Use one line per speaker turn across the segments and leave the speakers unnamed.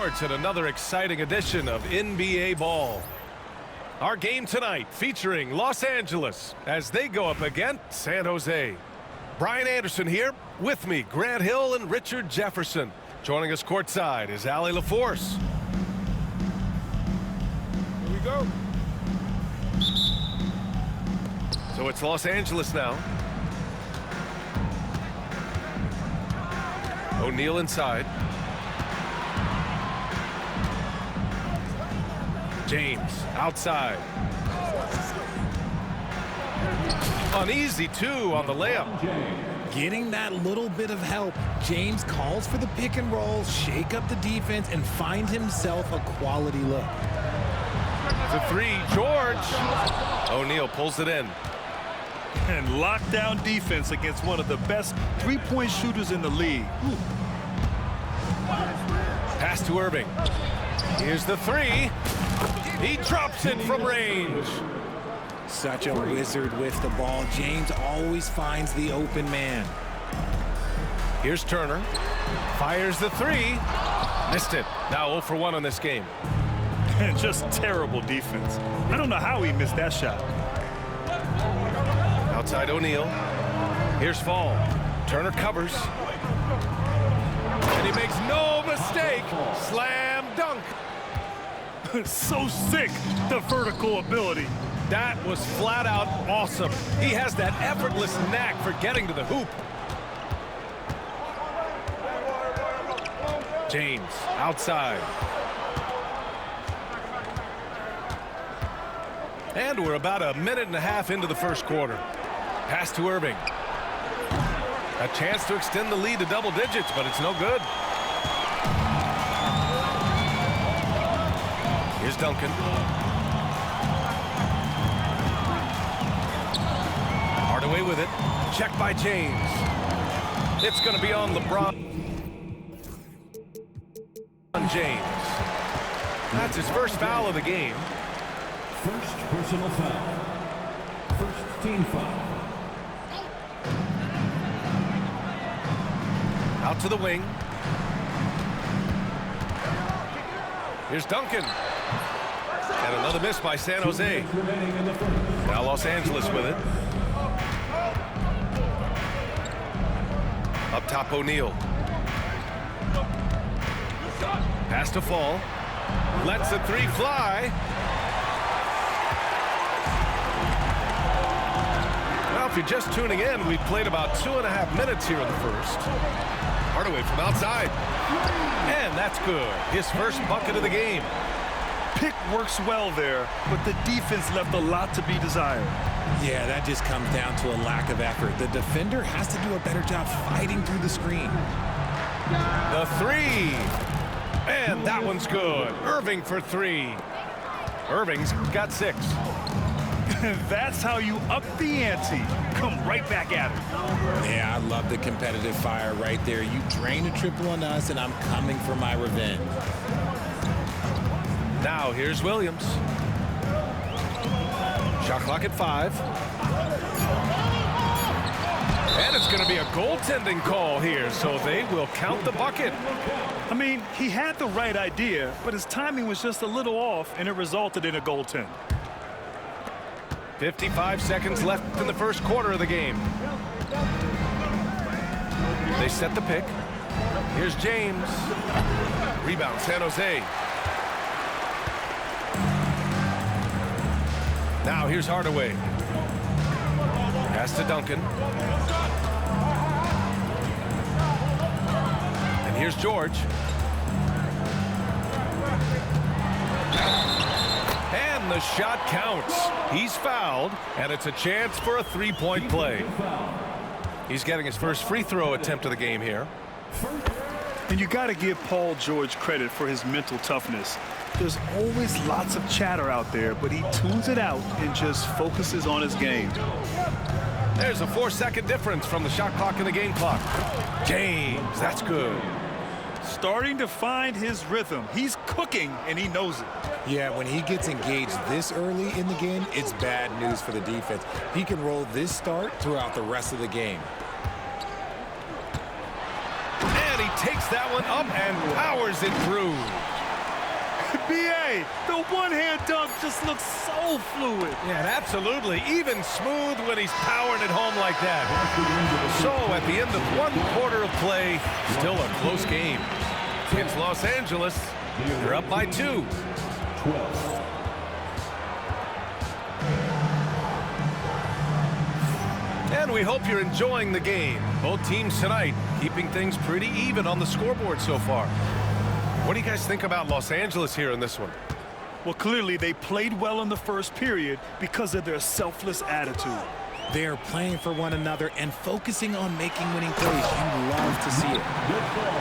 At another exciting edition of NBA Ball. Our game tonight featuring Los Angeles as they go up against San Jose. Brian Anderson here, with me Grant Hill and Richard Jefferson. Joining us courtside is Allie LaForce. Here we go. So it's Los Angeles now. O'Neal inside. James outside. Uneasy two on the layup.
Getting that little bit of help. James calls for the pick and roll, shake up the defense, and find himself a quality look.
The three, George. O'Neal pulls it in.
And lockdown defense against one of the best three-point shooters in the league. Ooh.
Pass to Irving. Here's the three. He drops it from range.
Such a wizard with the ball. James always finds the open man.
Here's Turner. Fires the three. Missed it. Now 0 for 1 on this game.
And just terrible defense. I don't know how he missed that shot.
Outside O'Neal. Here's Fall. Turner covers. And he makes no mistake. Slam dunk.
So sick, the vertical ability.
That was flat out awesome. He has that effortless knack for getting to the hoop. James outside. And we're about a minute and a half into the first quarter. Pass to Irving. A chance to extend the lead to double digits, but it's no good. Here's Duncan. Hardaway with it. Check by James. It's going to be on LeBron James. That's his first foul of the game.
First personal foul. First team foul.
Out to the wing. Here's Duncan. And another miss by San Jose. Now Los Angeles with it. Up top O'Neal. Pass to Fall. Lets the three fly. Well, if you're just tuning in, we've played about 2.5 minutes here in the first. Hardaway from outside. And that's good. His first bucket of the game.
Pick works well there, but the defense left a lot to be desired.
Yeah, that just comes down to a lack of effort. The defender has to do a better job fighting through the screen.
The three. And that one's good. Irving for three. Irving's got 6.
That's how you up the ante. Come right back at it.
Yeah, I love the competitive fire right there. You drain a triple on us, and I'm coming for my revenge.
Now here's Williams. Shot clock at 5. And it's going to be a goaltending call here, so they will count the bucket.
I mean, he had the right idea, but his timing was just a little off, and it resulted in a goaltend.
55 seconds left in the first quarter of the game. They set the pick. Here's James. Rebound, San Jose. Now here's Hardaway. Pass to Duncan. And here's George. And the shot counts. He's fouled, and it's a chance for a three-point play. He's getting his first free throw attempt of the game here.
And you got to give Paul George credit for his mental toughness. There's always lots of chatter out there, but he tunes it out and just focuses on his game.
There's a 4-second difference from the shot clock and the game clock. James, that's good.
Starting to find his rhythm. He's cooking, and he knows it.
Yeah, when he gets engaged this early in the game, it's bad news for the defense. He can roll this start throughout the rest of the game.
And he takes that one up and powers it through.
B.A., the one-hand dunk just looks so fluid.
Yeah, absolutely. Even smooth when he's powering it home like that. So, at the end of 1 quarter of play, still a close game. It's Los Angeles. They're up by 2.
12.
And we hope you're enjoying the game. Both teams tonight keeping things pretty even on the scoreboard so far. What do you guys think about Los Angeles here in this one?
Well, clearly they played well in the first period because of their selfless attitude.
They're playing for one another and focusing on making winning plays. You love to see it.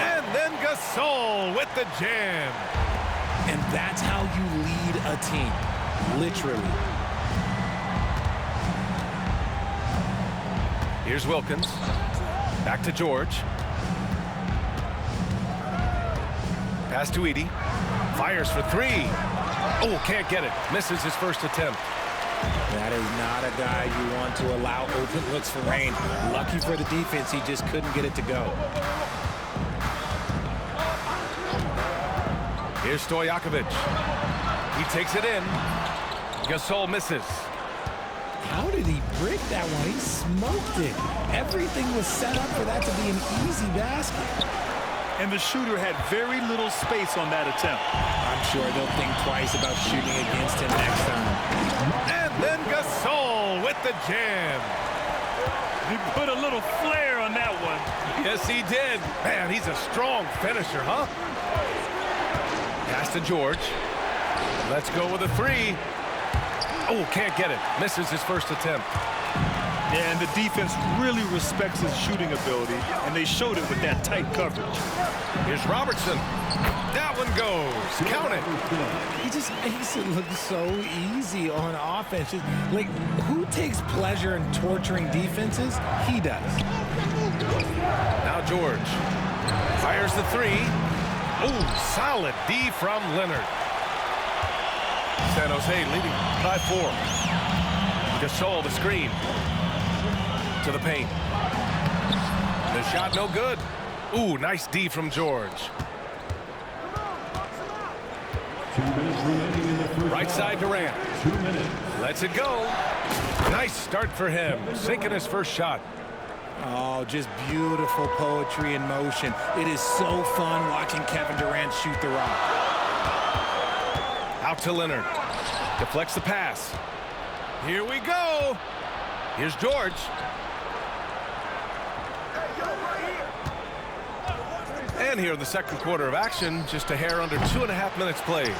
And then Gasol with the jam.
And that's how you lead a team, literally.
Here's Wilkins. Back to George. Pass to Edey. Fires for 3. Oh, can't get it. Misses his first attempt.
That is not a guy you want to allow open looks for rain. Lucky for the defense, he just couldn't get it to go.
Here's Stojakovic. He takes it in. Gasol misses.
How did he break that one? He smoked it. Everything was set up for that to be an easy basket.
And the shooter had very little space on that attempt.
I'm sure they'll think twice about shooting against him next time.
And then Gasol with the jam.
He put a little flair on that one.
Yes, he did. Man, he's a strong finisher, huh? Pass to George. Let's go with a 3. Oh, can't get it. Misses his first attempt.
Yeah, and the defense really respects his shooting ability, and they showed it with that tight coverage.
Here's Robertson. That one goes. Count it.
He just makes it look so easy on offense. Like, who takes pleasure in torturing defenses? He does.
Now George. Fires the 3. Oh, solid D from Leonard. San Jose leading by 4. Gasol the screen. To the paint. The shot no good. Ooh, nice D from George.
2 minutes remaining in the first.
Right side Durant.
2 minutes.
Lets it go. Nice start for him. Sinking his first shot.
Oh, just beautiful poetry in motion. It is so fun watching Kevin Durant shoot the rock.
Out to Leonard. Deflects the pass. Here we go. Here's George. And here in the second quarter of action, just a hair under 2.5 minutes played.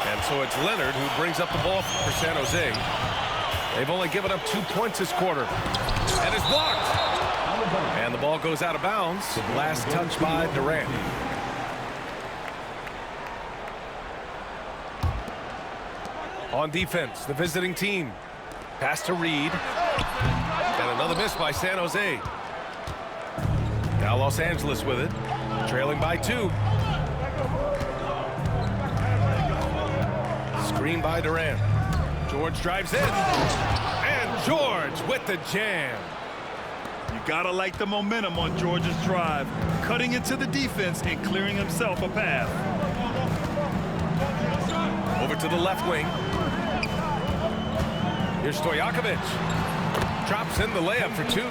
And so it's Leonard who brings up the ball for San Jose. They've only given up 2 points this quarter. And it's blocked. And the ball goes out of bounds. Last touch by Durant. On defense, the visiting team. Pass to Reed. And another miss by San Jose. Now Los Angeles with it. Trailing by 2. Screen by Durant. George drives in. And George with the jam.
You gotta like the momentum on George's drive, cutting into the defense and clearing himself a path.
Over to the left wing. Here's Stojakovic. Drops in the layup for 2.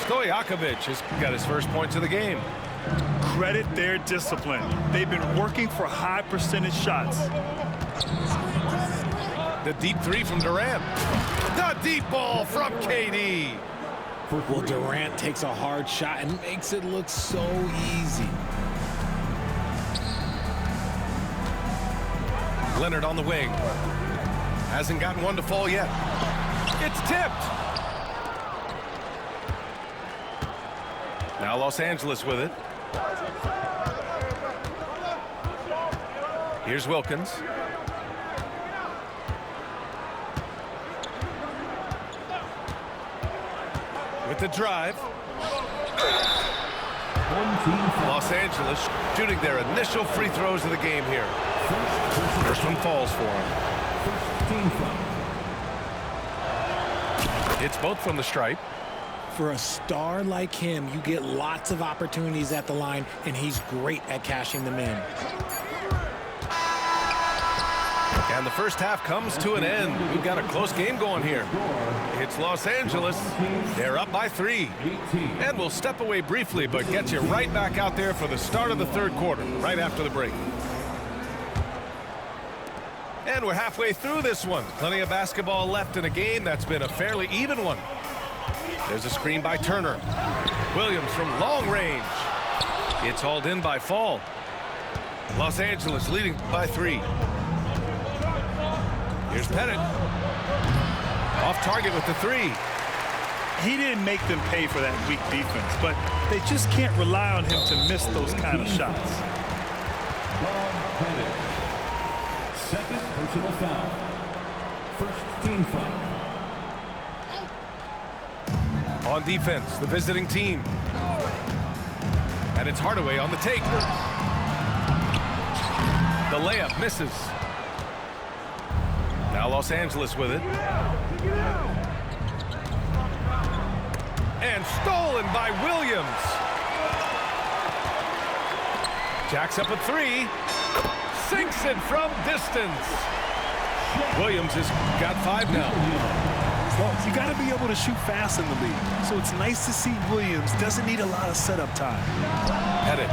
Stojakovic has got his first points of the game.
Credit their discipline. They've been working for high percentage shots.
The deep 3 from Durant. The deep ball from KD.
Well, Durant takes a hard shot and makes it look so easy.
Leonard on the wing. Hasn't gotten one to fall yet. It's tipped. Now Los Angeles with it. Here's Wilkins. With the drive. Los Angeles shooting their initial free throws of the game here. First one falls for him. It's both from the stripe.
For a star like him, you get lots of opportunities at the line, and he's great at cashing them in.
And the first half comes to an end. We've got a close game going here. It's Los Angeles. They're up by 3. And we'll step away briefly, but get you right back out there for the start of the third quarter, right after the break. And we're halfway through this one. Plenty of basketball left in a game that's been a fairly even one. There's a screen by Turner. Williams from long range. It's hauled in by Fall. Los Angeles leading by 3. Here's Pettit. Off target with the 3.
He didn't make them pay for that weak defense, but they just can't rely on him to miss those kind of shots.
Pettit. Second personal foul. First team foul.
On defense, the visiting team. And it's Hardaway on the take. The layup misses. Now Los Angeles with it. And stolen by Williams. Jacks up a 3. Sinks it from distance. Williams has got 5 now.
Well, you got to be able to shoot fast in the league. So it's nice to see Williams doesn't need a lot of setup time.
Pettit.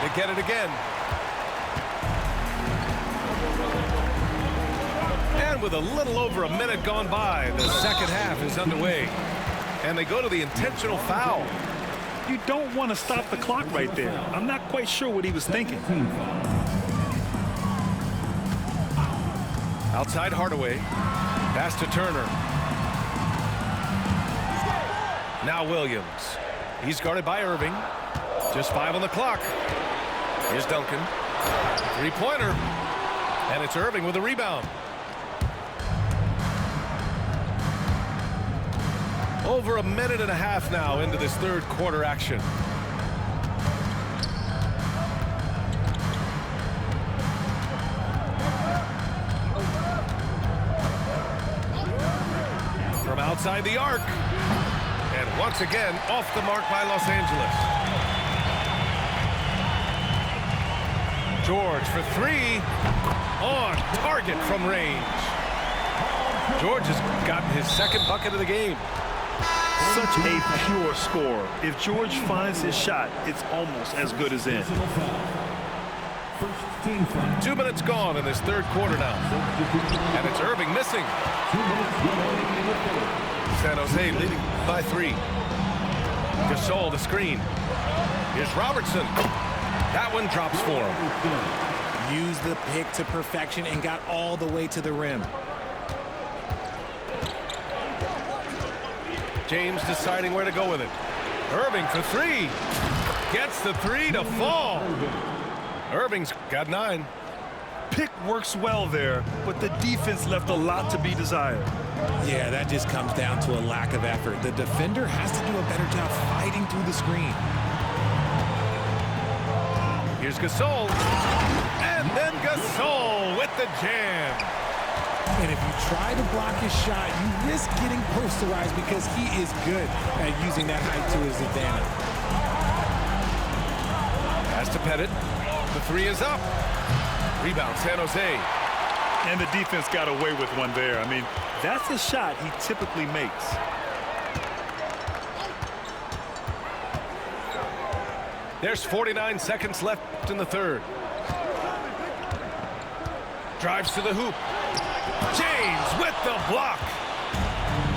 They get it again. And with a little over a minute gone by, the second half is underway. And they go to the intentional foul.
You don't want to stop the clock right there. I'm not quite sure what he was thinking.
Outside Hardaway. Pass to Turner. Now Williams. He's guarded by Irving. Just 5 on the clock. Here's Duncan. 3-pointer. And it's Irving with a rebound. Over a minute and a half now into this third quarter action. From outside the arc. And once again, off the mark by Los Angeles. George for 3. On target from range. George has gotten his second bucket of the game.
Such a pure scorer. If George finds his shot, it's almost as good as in.
2 minutes gone in this third quarter now. And it's Irving missing. San Jose leading by 3. Gasol the screen. Here's Robertson. That one drops for him.
Used the pick to perfection and got all the way to the rim.
James deciding where to go with it. Irving for 3. Gets the 3 to fall. Irving's got 9.
Pick works well there, but the defense left a lot to be desired.
Yeah, that just comes down to a lack of effort. The defender has to do a better job fighting through the screen.
Here's Gasol. And then Gasol with the jam.
And if you try to block his shot, you risk getting posterized because he is good at using that height to his advantage.
Pass to Pettit. The 3 is up. Rebound, San Jose.
And the defense got away with one there. I mean, that's a shot he typically makes.
There's 49 seconds left in the third. Drives to the hoop. James with the block.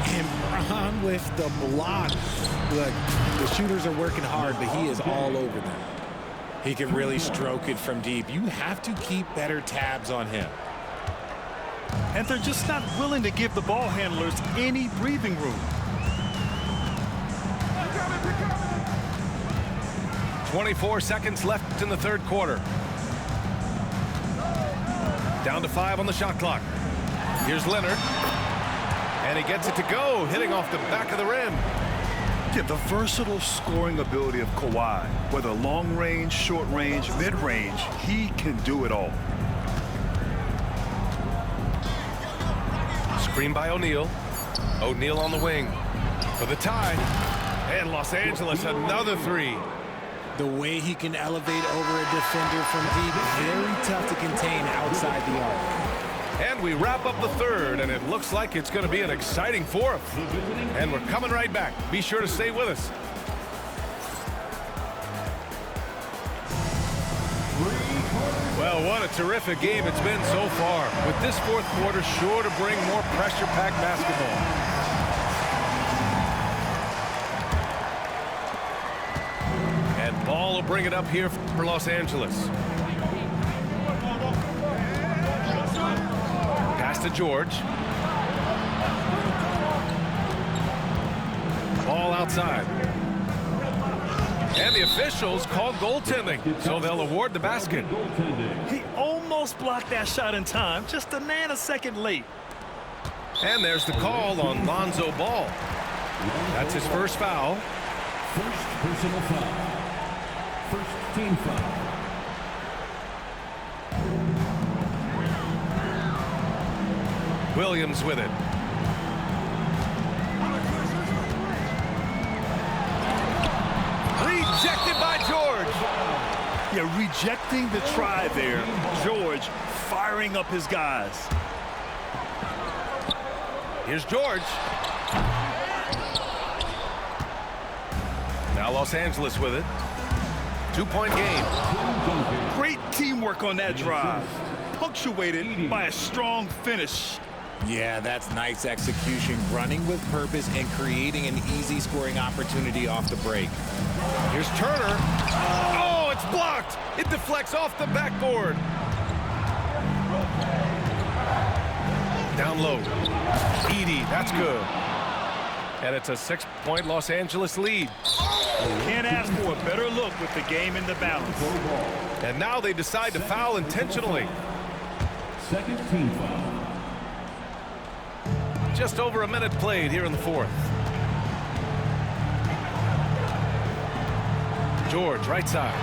And Bron with the block. Look, the shooters are working hard, but he is all over them. He can really stroke it from deep. You have to keep better tabs on him.
And they're just not willing to give the ball handlers any breathing room.
24 seconds left in the third quarter. Down to 5 on the shot clock. Here's Leonard. And he gets it to go, hitting off the back of the rim.
Yeah, the versatile scoring ability of Kawhi, whether long range, short range, mid range, he can do it all.
Screen by O'Neal. O'Neal on the wing. for the tie. And Los Angeles, another three.
The way he can elevate over a defender from deep, very tough to contain outside the arc.
And we wrap up the third, and it looks like it's going to be an exciting fourth. And we're coming right back. Be sure to stay with us. Well, what a terrific game it's been so far, with this fourth quarter sure to bring more pressure-packed basketball. And Ball will bring it up here for Los Angeles. Pass to George. Ball outside. And the officials called goaltending, so they'll award the basket.
He almost blocked that shot in time, just a nanosecond late.
And there's the call on Lonzo Ball. That's his first foul.
First personal foul. First team foul.
Williams with it. Rejected by George.
Yeah, rejecting the try there. George firing up his guys.
Here's George. Now Los Angeles with it. 2-point game.
Great teamwork on that drive. Punctuated by a strong finish.
Yeah, that's nice execution, running with purpose and creating an easy scoring opportunity off the break.
Here's Turner. Oh, it's blocked. It deflects off the backboard. Down low. Edey, that's good. And it's a 6-point Los Angeles lead.
Can't ask for a better look with the game in the balance.
And now they decide to foul intentionally.
Second team foul.
Just over a minute played here in the fourth. George, right side.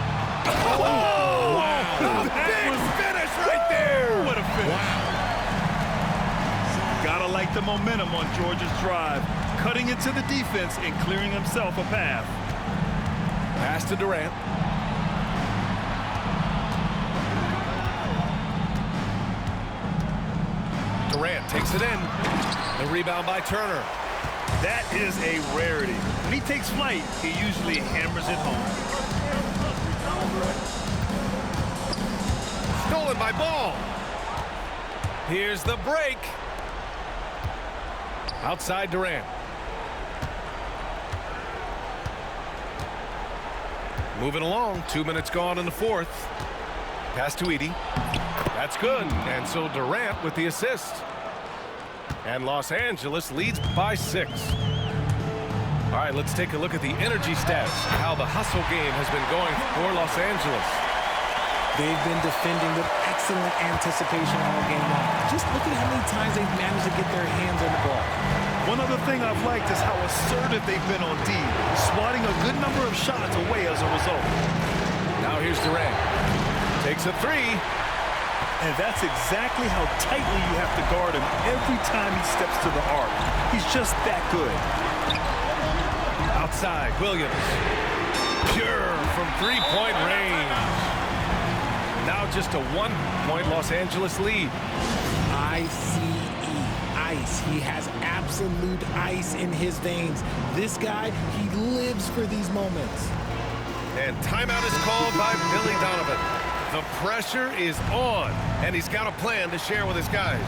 Oh! Wow. Big finish right there!
What a finish.
Wow.
Gotta like the momentum on George's drive. Cutting into the defense and clearing himself a path.
Pass to Durant. Durant takes it in. The rebound by Turner.
That is a rarity. When he takes flight, he usually hammers it home.
Stolen by Ball. Here's the break. Outside Durant. Moving along. 2 minutes gone in the fourth. Pass to Edey. That's good. And so Durant with the assist. And Los Angeles leads by 6. All right, let's take a look at the energy stats, how the hustle game has been going for Los Angeles.
They've been defending with excellent anticipation all game long. Just look at how many times they've managed to get their hands on the ball.
One other thing I've liked is how assertive they've been on D, swatting a good number of shots away as a result.
Now here's Durant. Takes a three.
And that's exactly how tightly you have to guard him every time he steps to the arc. He's just that good.
Outside, Williams. Pure from three-point range. Now just a 1-point Los Angeles lead.
Ice. He has absolute ice in his veins. This guy, he lives for these moments.
And timeout is called by Billy Donovan. The pressure is on, and he's got a plan to share with his guys.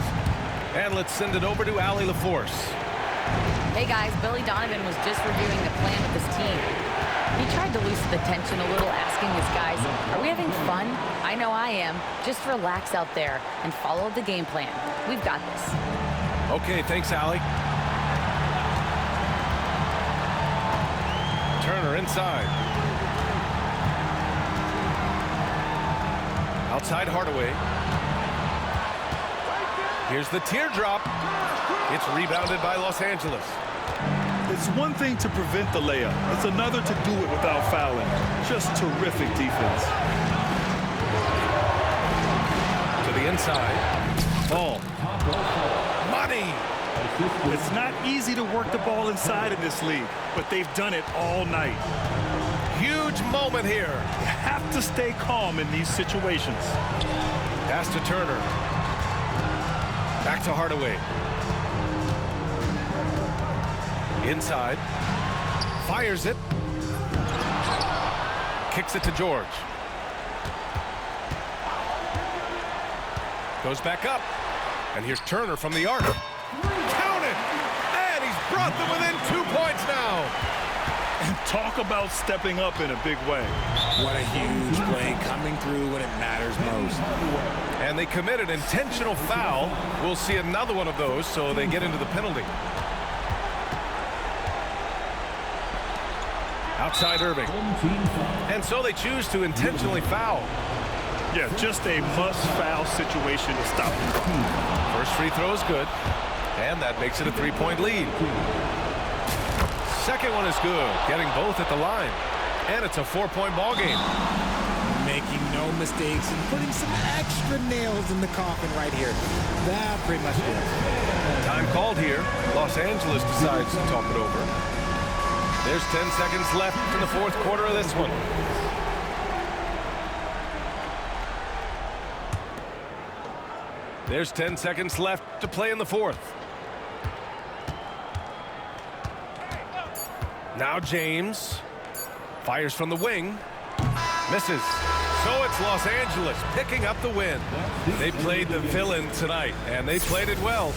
And let's send it over to Allie LaForce.
Hey guys, Billy Donovan was just reviewing the plan with his team. He tried to loosen the tension a little, asking his guys, are we having fun? I know I am. Just relax out there and follow the game plan. We've got this.
Okay, thanks, Allie. Turner inside. Outside Hardaway. Here's the teardrop. It's rebounded by Los Angeles.
It's one thing to prevent the layup. It's another to do it without fouling. Just terrific defense.
To the inside. Ball. Money.
It's not easy to work the ball inside in this league, but they've done it all night.
Huge moment here.
You have to stay calm in these situations.
Pass to Turner. Back to Hardaway. Inside. Fires it. Kicks it to George. Goes back up. And here's Turner from the arc. Count it! And he's brought them within 2 points now.
And talk about stepping up in a big way.
What a huge play, coming through when it matters most.
And they committed intentional foul. We'll see another one of those, so they get into the penalty. Outside Irving. And so they choose to intentionally foul.
Yeah, just a must-foul situation to stop them.
First free throw is good, and that makes it a 3-point lead. Second one is good, getting both at the line. And it's a 4-point ball game.
Making no mistakes and putting some extra nails in the coffin right here. That pretty much did it.
Time called here. Los Angeles decides to talk it over. There's 10 seconds left in the fourth quarter of this one. There's 10 seconds left to play in the fourth. Now James fires from the wing. Misses. So it's Los Angeles picking up the win. They played the villain tonight, and they played it well.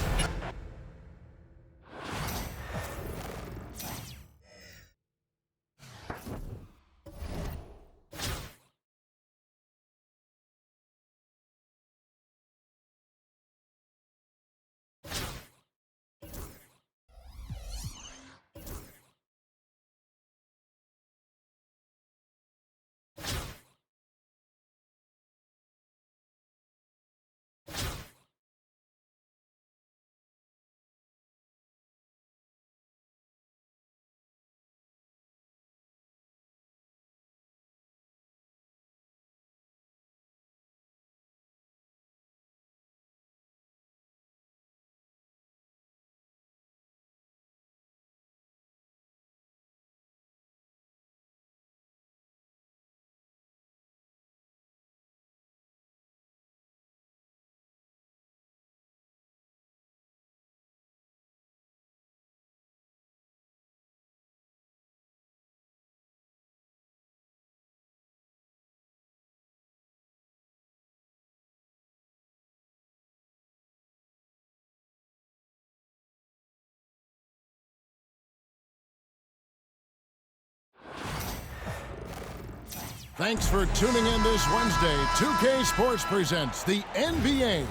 Thanks for tuning in this Wednesday. 2K Sports presents the NBA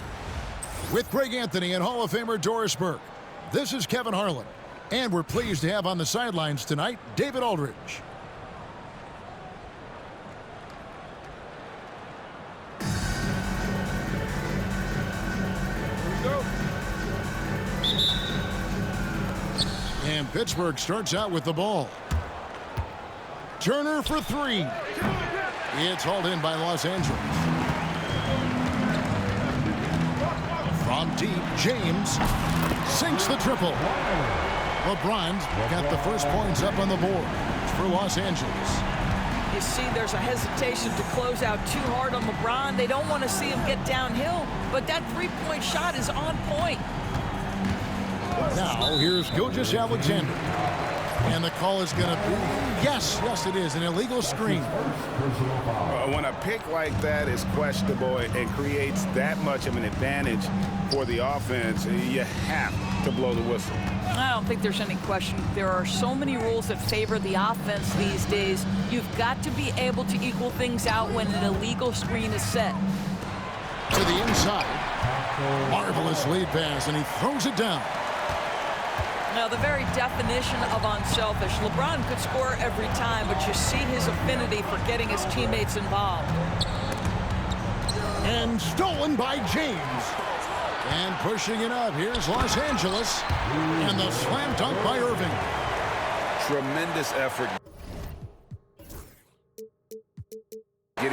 with Greg Anthony and Hall of Famer Doris Burke. This is Kevin Harlan, and we're pleased to have on the sidelines tonight David Aldridge. And Pittsburgh starts out with the ball. Turner for three. It's hauled in by Los Angeles. From deep, James sinks the triple. LeBron's got the first points up on the board for Los Angeles.
You see there's a hesitation to close out too hard on LeBron. They don't want to see him get downhill, but that three-point shot is on point.
Now here's Gilgeous-Alexander. And the call is going to be, yes, it is, an illegal screen.
When a pick like that is questionable and creates that much of an advantage for the offense, you have to blow the whistle.
I don't think there's any question. There are so many rules that favor the offense these days. You've got to be able to equal things out when an illegal screen is set.
To the inside. Marvelous lead pass, and he throws it down.
Now, the very definition of unselfish. LeBron could score every time, but you see his affinity for getting his teammates involved.
And stolen by James. And pushing it up, here's Los Angeles. And the slam dunk by Irving.
Tremendous effort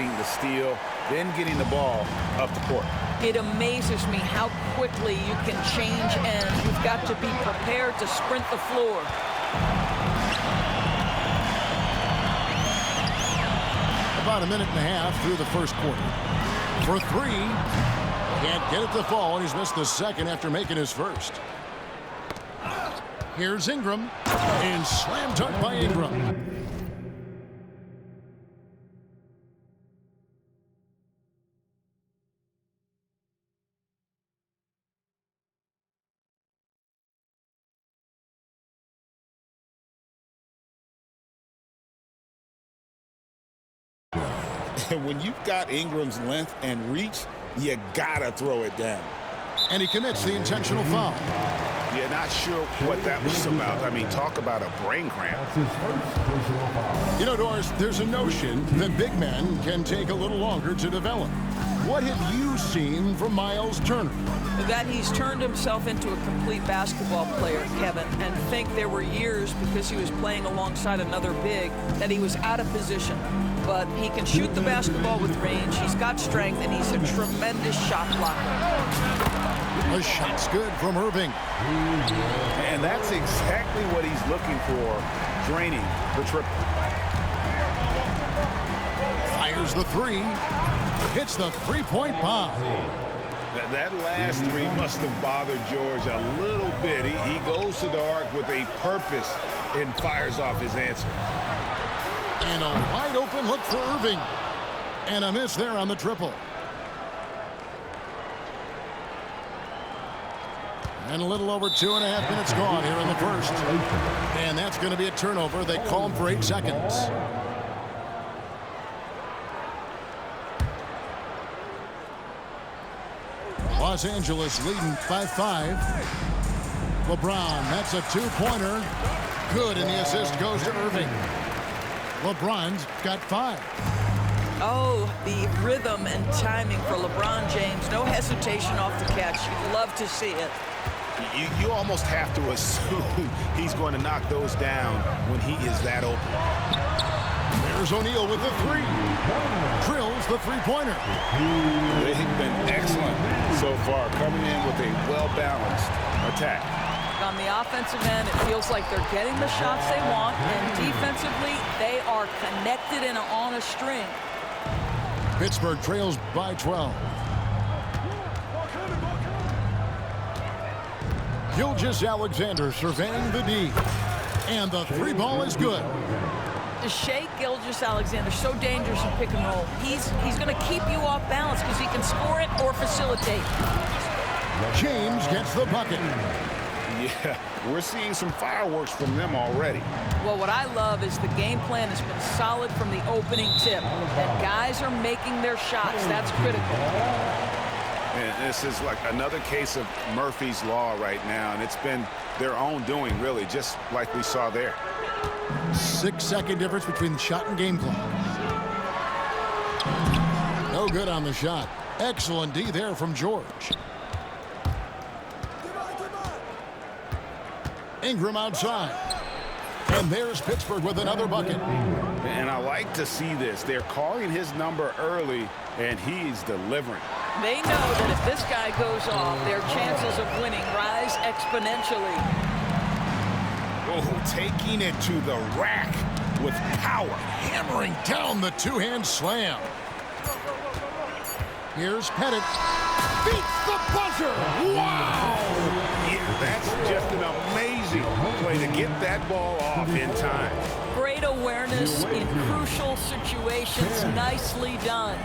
getting the steal, then getting the ball up the court.
It amazes me how quickly you can change ends. You've got to be prepared to sprint the floor.
About a minute and a half through the first quarter. For three. Can't get it to fall, and he's missed the second after making his first. Here's Ingram. And slam dunk by Ingram.
When you've got Ingram's length and reach, you gotta throw it down.
And he commits the intentional foul.
Yeah, not sure what that was about. I mean, talk about a brain cramp.
You know, Doris, there's a notion that big men can take a little longer to develop. What have you seen from Miles Turner?
That he's turned himself into a complete basketball player, Kevin, and think there were years because he was playing alongside another big that he was out of position. But he can shoot the basketball with range, he's got strength, and he's a tremendous shot blocker.
A shot's good from Irving.
And that's exactly what he's looking for, draining the triple.
Fires the three. Hits the three-point bomb.
That last three must have bothered George a little bit. He goes to the arc with a purpose and fires off his answer.
And a wide open look for Irving. And a miss there on the triple. And a little over 2.5 minutes gone here in the first. And that's going to be a turnover. They call him for 8 seconds. Los Angeles leading by 5. LeBron, that's a two-pointer. Good, and the assist goes to Irving. LeBron's got 5.
Oh, the rhythm and timing for LeBron James. No hesitation off the catch. You'd love to see it.
You almost have to assume he's going to knock those down when he is that open.
There's O'Neal with the three. Drills the three-pointer.
They've been excellent so far, coming in with a well-balanced attack.
On the offensive end, it feels like they're getting the shots they want, and defensively, they are connected and on a string.
Pittsburgh trails by 12. Gilgeous-Alexander surveying the D. And the three ball is good.
Shea Gilgeous-Alexander, so dangerous in pick and roll. He's going to keep you off balance because he can score it or facilitate.
James gets the bucket.
Yeah, we're seeing some fireworks from them already.
Well, what I love is the game plan has been solid from the opening tip. And guys are making their shots. That's critical.
And this is like another case of Murphy's Law right now, and it's been their own doing, really, just like we saw there.
6-second difference between the shot and game clock. No good on the shot. Excellent D there from George. Ingram outside. And there's Pittsburgh with another bucket.
And I like to see this. They're calling his number early, and he's delivering.
They know that if this guy goes off, their chances of winning rise exponentially.
Oh, taking it to the rack with power.
Hammering down the two-hand slam. Here's Pettit. Beats the buzzer. Wow!
Yeah, that's just an amazing play to get that ball off in time.
Great awareness in crucial situations. Nicely done.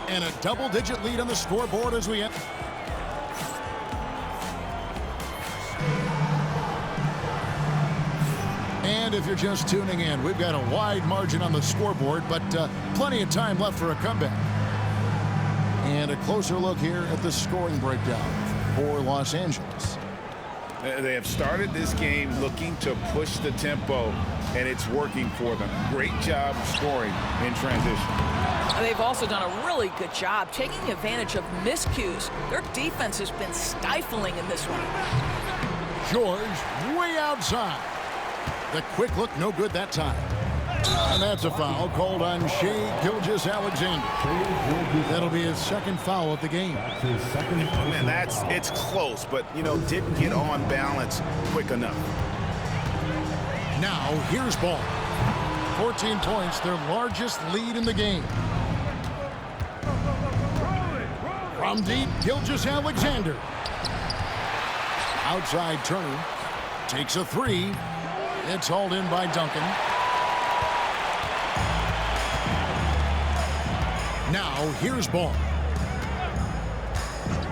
And a double-digit lead on the scoreboard as we end. And if you're just tuning in, we've got a wide margin on the scoreboard, but plenty of time left for a comeback. And a closer look here at the scoring breakdown for Los Angeles.
They have started this game looking to push the tempo, and it's working for them. Great job scoring in transition.
They've also done a really good job taking advantage of miscues. Their defense has been stifling in this one.
George way outside. The quick look, no good that time. And that's a foul called on Shea Gilgeous-Alexander. That'll be his second foul of the game.
Man, it's close, but, didn't get on balance quick enough.
Now, here's ball. 14 points, their largest lead in the game. From deep, Gilgeous-Alexander. Outside Turner. Takes a three. It's hauled in by Duncan. Now, here's ball.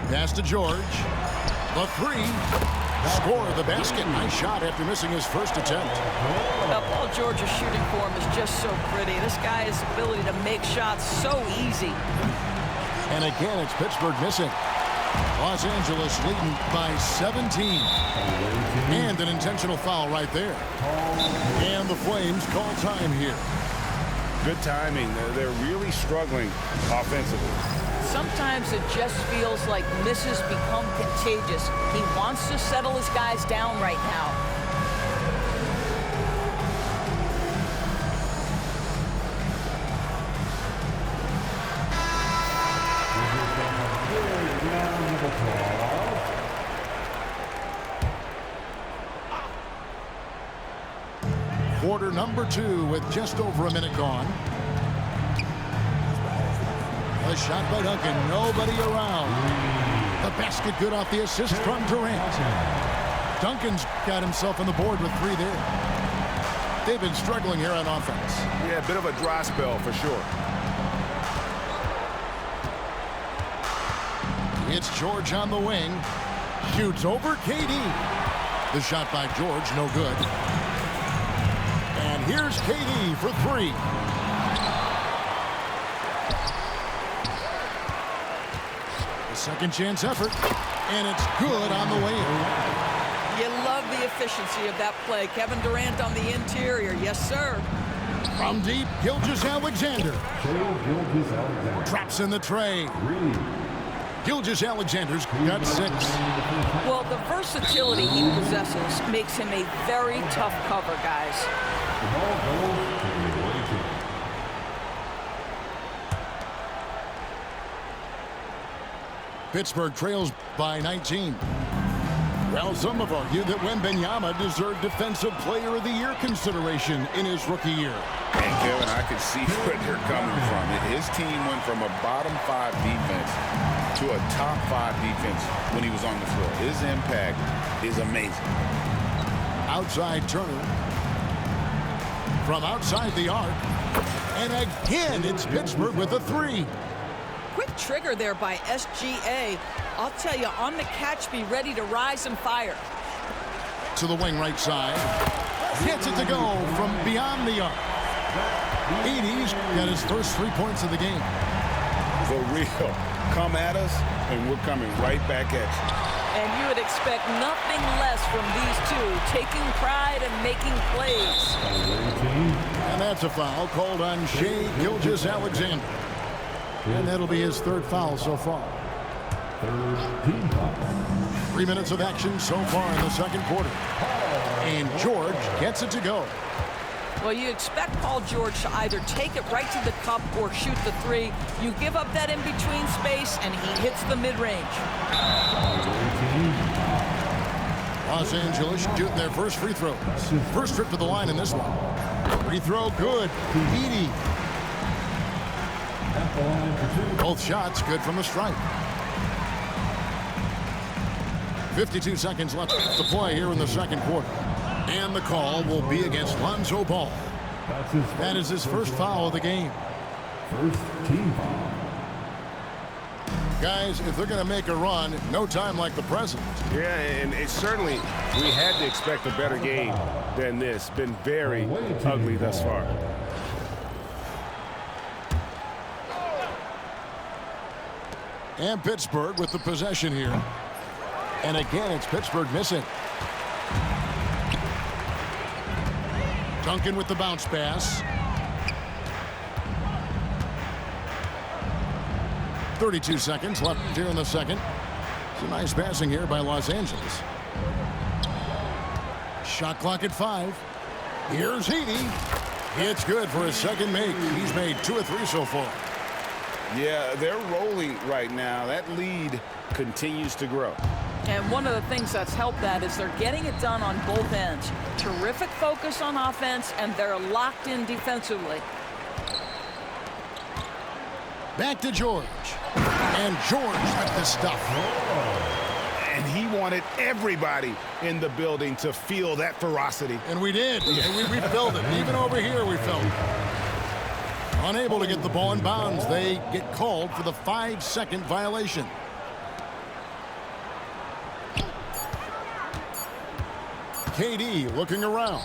Pass to George. The three. Score the basket. Nice shot after missing his first attempt.
Paul George's shooting form is just so pretty. This guy's ability to make shots so easy.
And again, it's Pittsburgh missing. Los Angeles leading by 17. And an intentional foul right there. And the Flames call time here.
Good timing. They're really struggling offensively.
Sometimes it just feels like misses become contagious. He wants to settle his guys down right now.
Quarter number 2 with just over a minute gone. A shot by Duncan. Nobody around. The basket good off the assist from Durant. Duncan's got himself on the board with 3 there. They've been struggling here on offense.
Yeah, a bit of a dry spell for sure.
It's George on the wing. Shoots over KD. The shot by George, no good. And here's KD for 3. A second chance effort. And it's good on the way in.
You love the efficiency of that play. Kevin Durant on the interior. Yes, sir.
From deep, Gilgeous-Alexander. Traps in the tray. Gilgeous-Alexander's got 6.
Well, the versatility he possesses makes him a very tough cover, guys.
Pittsburgh trails by 19. Well, some have argued that Wembanyama deserved Defensive Player of the Year consideration in his rookie year.
And Kevin, I could see where they're coming from. His team went from a bottom 5 defense to a top 5 defense when he was on the floor. His impact is amazing.
Outside Turner. From outside the arc. And again, it's Pittsburgh with a 3.
Quick trigger there by SGA. I'll tell you, on the catch, be ready to rise and fire.
To the wing right side. Gets it to go from beyond the arc. 80's got his first 3 points of the game.
For real. Come at us, and we're coming right back at you.
And you would expect nothing less from these two, taking pride and making plays.
And that's a foul called on Shea Gilgeous-Alexander. And that'll be his 3rd foul so far. 3 minutes of action so far in the second quarter. And George gets it to go.
Well, you expect Paul George to either take it right to the cup or shoot the 3. You give up that in-between space, and he hits the mid-range.
Los Angeles shooting their first free throw. First trip to the line in this one. Free throw good. Edey. Both shots good from the stripe. 52 seconds left to play here in the second quarter. And the call will be against Lonzo Ball. That is his first foul of the game.
First team foul.
Guys, if they're going to make a run, no time like the present.
Yeah, and it certainly, we had to expect a better game than this. Been very ugly thus far.
And Pittsburgh with the possession here. And again, it's Pittsburgh missing. Duncan with the bounce pass. 32 seconds left here in the second. Some nice passing here by Los Angeles. Shot clock at 5. Here's Edey. It's good for his second make. He's made 2 of 3 so far.
Yeah, they're rolling right now. That lead continues to grow.
And one of the things that's helped that is they're getting it done on both ends. Terrific focus on offense, and they're locked in defensively.
Back to George. And George with the stuff.
And he wanted everybody in the building to feel that ferocity.
And we did. And we felt it. Even over here, we felt it. Unable to get the ball in bounds. They get called for the 5-second violation. KD looking around.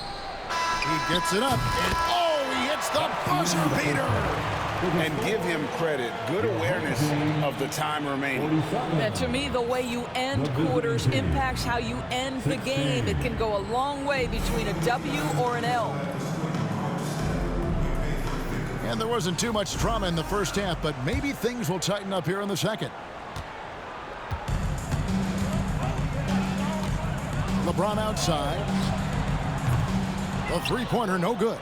He gets it up. And oh, he hits the buzzer beater.
And give him credit. Good awareness of the time remaining.
And to me, the way you end quarters impacts how you end the game. It can go a long way between a W or an L.
And there wasn't too much drama in the first half, but maybe things will tighten up here in the second. LeBron outside. The three-pointer, no good.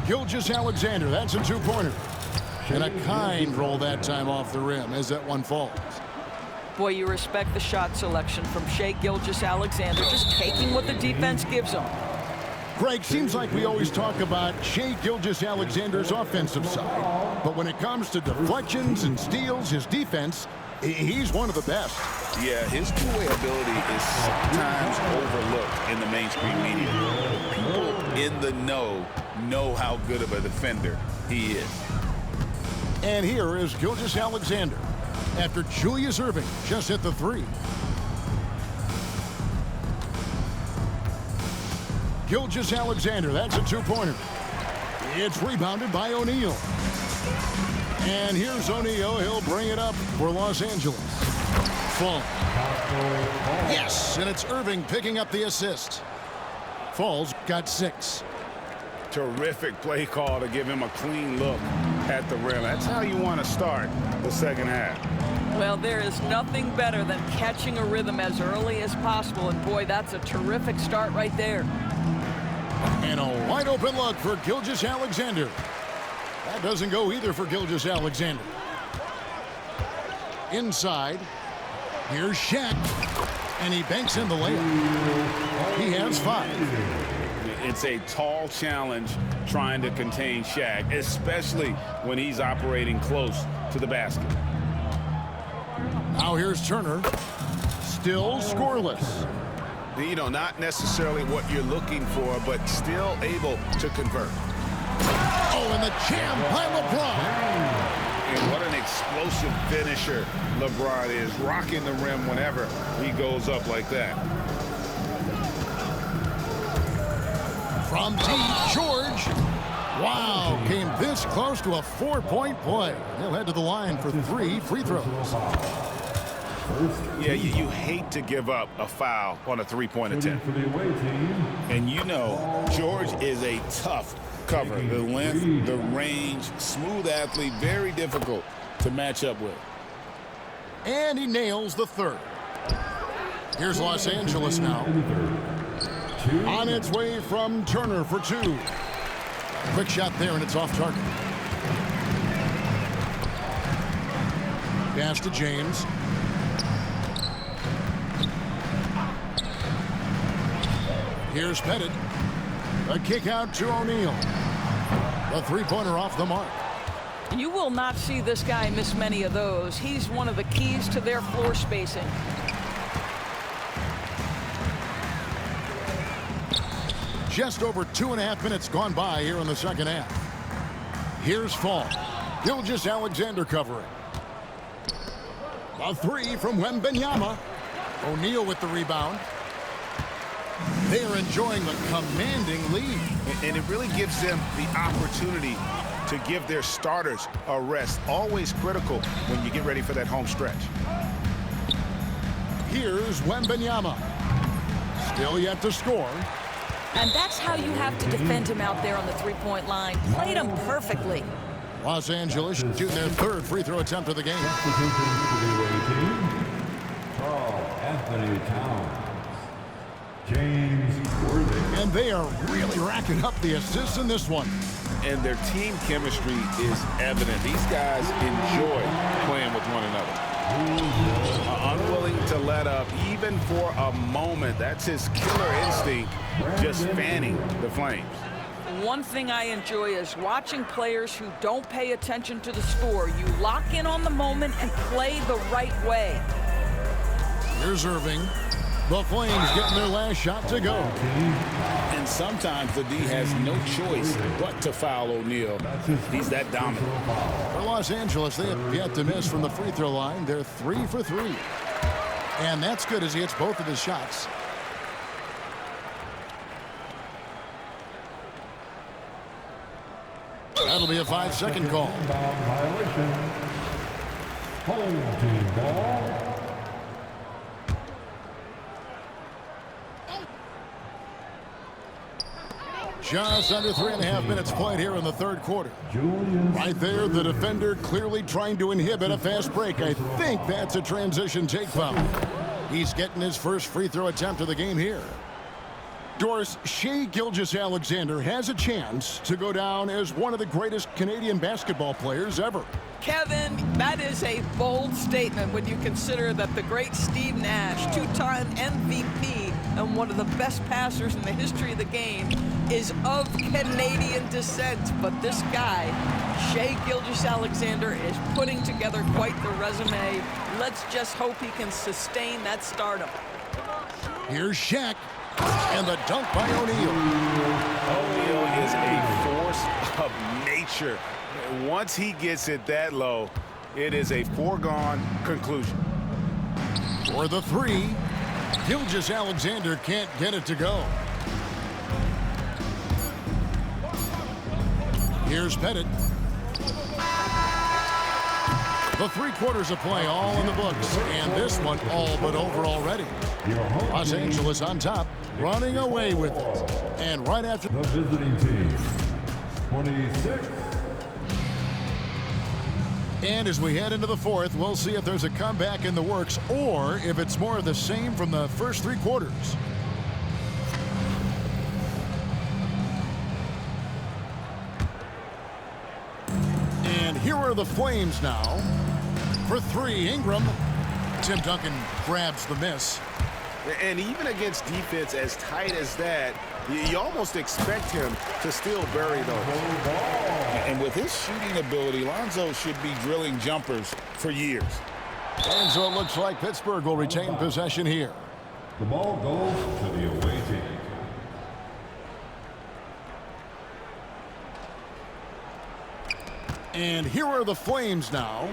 Gilgeous-Alexander, that's a two-pointer. And a kind roll that time off the rim as that one falls.
Boy, you respect the shot selection from Shai Gilgeous-Alexander, just taking what the defense gives him.
Greg, seems like we always talk about Shai Gilgeous-Alexander's offensive side, but when it comes to deflections and steals, his defense, he's one of the best.
Yeah, his two-way ability is sometimes overlooked in the mainstream media. People in the know how good of a defender he is.
And here is Gilgeous-Alexander after Julius Erving just hit the three. Gilgeous-Alexander, that's a two-pointer. It's rebounded by O'Neal. And here's O'Neal. He'll bring it up for Los Angeles. Fall. Yes, and it's Erving picking up the assist. Falls got 6.
Terrific play call to give him a clean look at the rim. That's how you want to start the second half.
Well, there is nothing better than catching a rhythm as early as possible. And boy, that's a terrific start right there.
And a wide open look for Gilgeous-Alexander. That doesn't go either for Gilgeous-Alexander. Inside. Here's Shaq. And he banks in the layup. He has 5.
It's a tall challenge trying to contain Shaq, especially when he's operating close to the basket.
Now here's Turner. Still scoreless.
You know, not necessarily what you're looking for, but still able to convert.
Oh, and the jam by LeBron.
And what an explosive finisher LeBron is, rocking the rim whenever he goes up like that.
From deep, George. Wow, came this close to a 4-point play. He'll head to the line for 3 free throws.
Yeah, you hate to give up a foul on a three-point attempt. And you know, George is a tough cover. The length, the range, smooth athlete, very difficult to match up with.
And he nails the third. Here's Los Angeles now. On its way from Turner for 2. Quick shot there, and it's off target. Pass to James. Here's Pettit. A kick out to O'Neal. A three-pointer off the mark.
You will not see this guy miss many of those. He's one of the keys to their floor spacing.
Just over 2.5 minutes gone by here in the second half. Here's Fall. Gilgeous-Alexander covering. A 3 from Wembanyama. O'Neal with the rebound. They are enjoying the commanding lead.
And it really gives them the opportunity to give their starters a rest. Always critical when you get ready for that home stretch.
Here's Wembanyama. Still yet to score.
And that's how you have to defend him out there on the three-point line. Played him perfectly.
Los Angeles shooting their 3rd free throw attempt of the game.
Anthony Towns.
And they are really racking up the assists in this one.
And their team chemistry is evident. These guys enjoy playing with one another. Unwilling to let up even for a moment. That's his killer instinct, just fanning the flames.
One thing I enjoy is watching players who don't pay attention to the score. You lock in on the moment and play the right way.
Here's Irving. The Flames getting their last shot to go.
And sometimes the D has no choice but to foul O'Neal. He's that dominant.
For Los Angeles, they have yet to miss from the free throw line. They're 3 for 3. And that's good as he hits both of his shots. That'll be a 5-second call.
Home team ball.
Just under 3.5 minutes played here in the third quarter. Right there, the defender clearly trying to inhibit a fast break. I think that's a transition take foul. He's getting his first free throw attempt of the game here. Doris, Shai Gilgeous-Alexander has a chance to go down as one of the greatest Canadian basketball players ever.
Kevin, that is a bold statement when you consider that the great Steve Nash, two-time MVP and one of the best passers in the history of the game, is of Canadian descent. But this guy, Shai Gilgeous-Alexander, is putting together quite the resume. Let's just hope he can sustain that stardom.
Here's Shaq. And the dunk by O'Neal.
O'Neal is a force of nature. Once he gets it that low, it is a foregone conclusion.
For the three, Gilgeous-Alexander can't get it to go. Here's Pettit. The 3 quarters of play all in the books, and this one all but over already. Los Angeles on top, running away with it. And right after
the visiting team, 26.
And as we head into the fourth, we'll see if there's a comeback in the works or if it's more of the same from the first 3 quarters. And here are the Flames now. For 3, Ingram. Tim Duncan grabs the miss.
And even against defense as tight as that, you almost expect him to still bury those. And with his shooting ability, Lonzo should be drilling jumpers for years.
And so it looks like Pittsburgh will retain possession here.
The ball goes to the away team.
And here are the Flames now.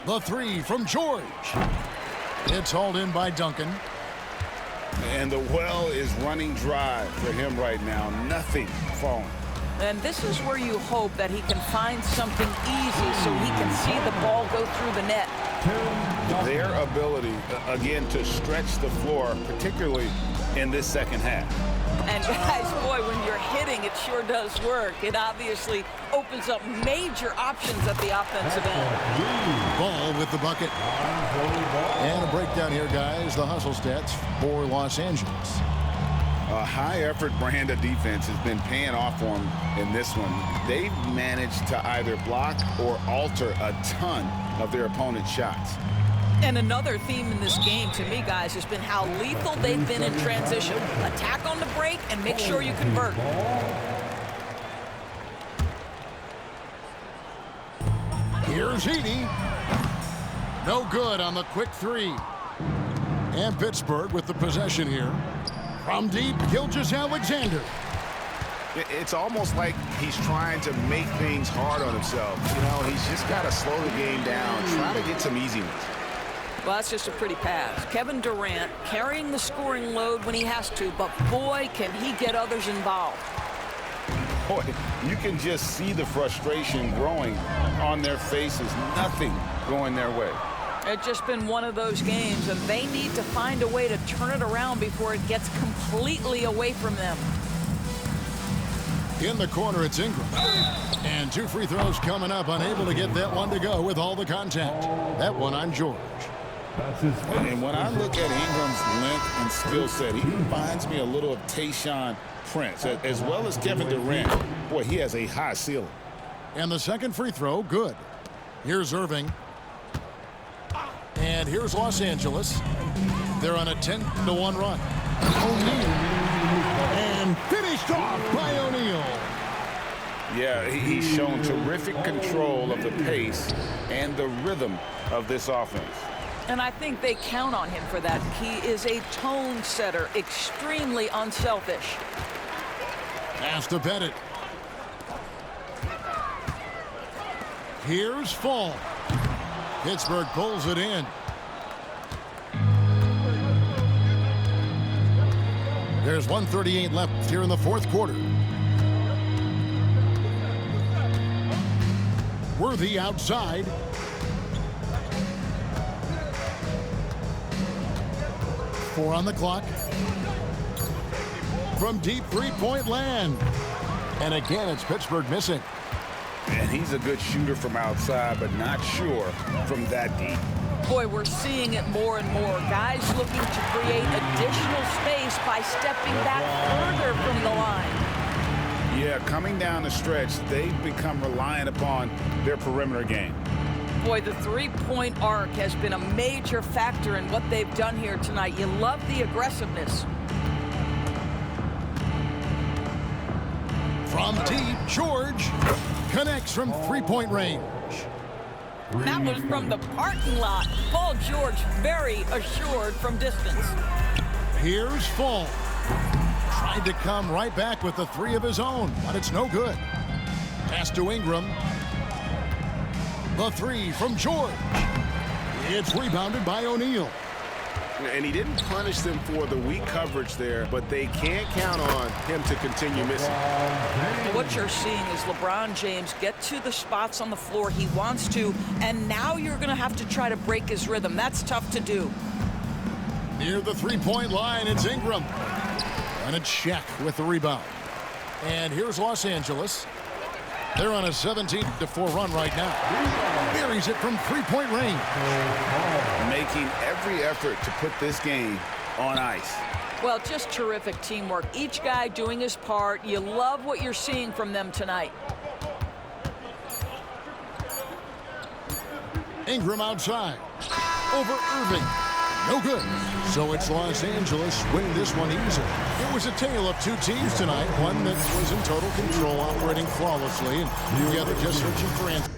The 3 from George. It's hauled in by Duncan.
And the well is running dry for him right now. Nothing falling.
And this is where you hope that he can find something easy so he can see the ball go through the net.
Their ability, again, to stretch the floor, particularly in this second half.
And guys, boy, when you're hitting, it sure does work. It obviously opens up major options at the offensive end.
Ball with the bucket. And a breakdown here, guys. The hustle stats for Los Angeles.
A high-effort brand of defense has been paying off for them in this one. They've managed to either block or alter a ton of their opponent's shots.
And another theme in this game, to me, guys, has been how lethal they've been in transition. Attack on the break and make sure you convert.
Here's Heaney. No good on the quick 3. And Pittsburgh with the possession here. From deep, Gilgeous-Alexander.
It's almost like he's trying to make things hard on himself. You know, he's just got to slow the game down, try to get some easiness.
Well, that's just a pretty pass. Kevin Durant carrying the scoring load when he has to, but boy, can he get others involved.
Boy, you can just see the frustration growing on their faces. Nothing going their way.
It's just been one of those games, and they need to find a way to turn it around before it gets completely away from them.
In the corner, it's Ingram. And 2 free throws coming up, unable to get that one to go with all the contact. That one on George.
That's his first.
And when I look at Ingram's length and skill set, he reminds me a little of Tayshaun Prince, as well as Kevin Durant. Boy, he has a high ceiling.
And the second free throw, good. Here's Irving. And here's Los Angeles. They're on a 10-1 run. O'Neal. And finished off by O'Neal.
Yeah, he's shown terrific control of the pace and the rhythm of this offense.
And I think they count on him for that. He is a tone setter, extremely unselfish.
Pass to Bennett. Here's Fall. Pittsburgh pulls it in. There's 1:38 left here in the fourth quarter. Worthy outside. Four on the clock. From deep three-point land. And again, it's Pittsburgh missing.
And he's a good shooter from outside, but not sure from that deep.
Boy, we're seeing it more and more. Guys looking to create additional space by stepping back further from the line.
Yeah, coming down the stretch, they've become reliant upon their perimeter game.
Boy, the three-point arc has been a major factor in what they've done here tonight. You love the aggressiveness.
From deep, George connects from three-point range.
That was from the parking lot. Paul George very assured from distance.
Here's Fall. Tried to come right back with the three of his own, but it's no good. Pass to Ingram. The three from George. It's rebounded by O'Neal.
And he didn't punish them for the weak coverage there, but they can't count on him to continue missing.
What you're seeing is LeBron James get to the spots on the floor he wants to, and now you're going to have to try to break his rhythm. That's tough to do.
Near the three-point line, it's Ingram. And it's Shaq with the rebound. And here's Los Angeles. They're on a 17-4 run right now. Buries it from three-point range.
Making every effort to put this game on ice.
Well, just terrific teamwork. Each guy doing his part. You love what you're seeing from them tonight.
Ingram outside. Over Irving. No good. So it's Los Angeles winning this one easily. It was a tale of two teams tonight. One that was in total control, operating flawlessly, and the other just searching for answers.